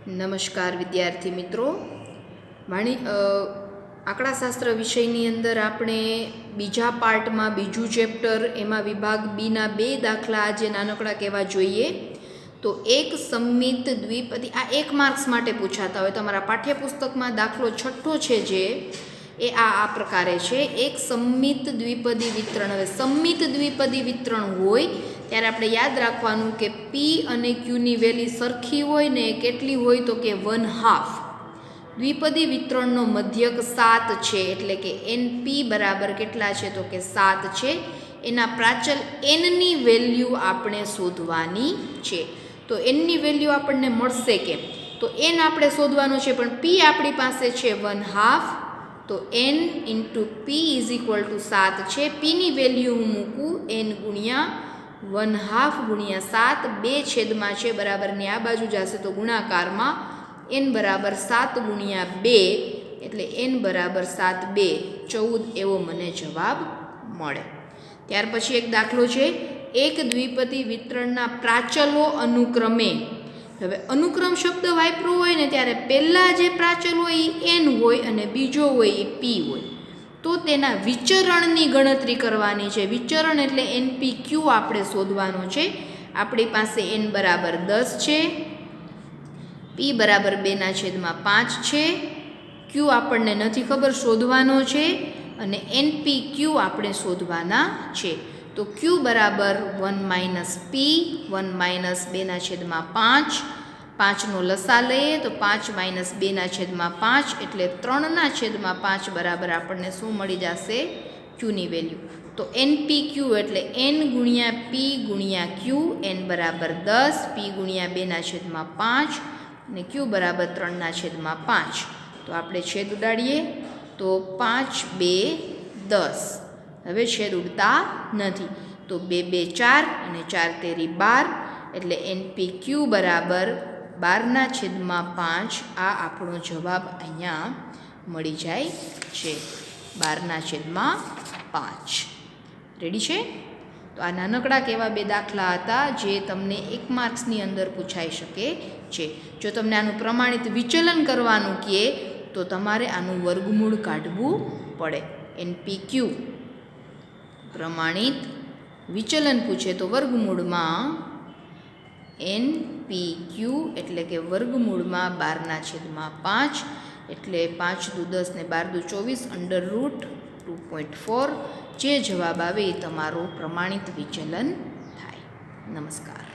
નમસ્કાર વિદ્યાર્થી મિત્રો. આંકડાશાસ્ત્ર વિષયની અંદર આપણે બીજા પાર્ટમાં બીજું ચેપ્ટર એમાં વિભાગ બીના 2 દાખલા આજે નાનકડા કહેવા જોઈએ. તો એક સમમિત દ્વિપદી, આ 1 માર્ક્સ માટે પૂછાતા હોય. તમારા પાઠ્યપુસ્તકમાં દાખલો 6 છે જે એ આ પ્રકારે છે. એક સમમિત દ્વિપદી વિતરણ. હવે સમમિત દ્વિપદી વિતરણ હોય ત્યારે આપણે યાદ રાખવાનું કે પી અને ક્યુની વેલ્યુ સરખી હોય ને કેટલી હોય તો કે 1/2. દ્વિપદી વિતરણનો મધ્યક 7 છે, એટલે કે NP બરાબર કેટલા છે તો કે 7 છે. એના પ્રાચલ nની વેલ્યુ આપણે શોધવાની છે. તો nની વેલ્યુ આપણને મળશે કેમ? તો n આપણે શોધવાનું છે, પણ p આપણી પાસે છે 1/2. તો n × p = 7 છે. pની વેલ્યુ હું મૂકું n ગુણ્યા 1/2 × 7, 2 છેદમાં છે બરાબરની આ બાજુ જશે તો ગુણાકારમાં n બરાબર 7 × 2, એટલે n બરાબર 7 2 14 એવો મને જવાબ મળે. ત્યાર પછી એક દાખલો છે, એક દ્વિપદી વિતરણના પ્રાચલો અનુક્રમે. હવે અનુક્રમ શબ્દ વાપર્યો હોય ને ત્યારે પહેલાં જે પ્રાચલ હોય એ n હોય અને બીજો હોય એ p હોય. તો તેના વિચરણની ગણતરી કરવાની છે. વિચરણ એટલે NPQ આપણે શોધવાનો છે. આપણી પાસે n બરાબર 10 છે, p બરાબર 2/5 છે, q આપણને નથી ખબર, શોધવાનો છે, અને NPQ આપણે શોધવાના છે. તો q બરાબર 1 - p 1 - 2/5. 5નો લસા લઈએ તો 5 - 2/5, એટલે 3/5 બરાબર આપણને શું મળી જશે? ક્યુની વેલ્યુ. તો NPQ એટલે n × p × q. n બરાબર 10, p × 2/5 અને q બરાબર 3/5. તો આપણે છેદ ઉડાડીએ તો 5 2 10. હવે છેદ ઉડતા નથી તો 2 2 4 અને 4 તેરી 12, એટલે NPQ બરાબર 12/5. આ આપણો જવાબ અહીંયા મળી જાય છે, 12/5. રેડી છે? તો આ નાનકડા કેવા 2 દાખલા હતા જે તમને 1 માર્ક્સની અંદર પૂછાઈ શકે છે. જો તમને આનું પ્રમાણિત વિચલન કરવાનું કહે તો તમારે આનું વર્ગમૂળ કાઢવું પડે. NPQ પ્રમાણિત વિચલન પૂછે તો વર્ગમૂળમાં NPQ એટલે કે વર્ગમૂળમાં 12/5, એટલે 5 દુ 10 ને 12 દુ 24 √2.4. જે જવાબ આવે એ તમારું પ્રમાણિત વિચલન થાય. નમસ્કાર.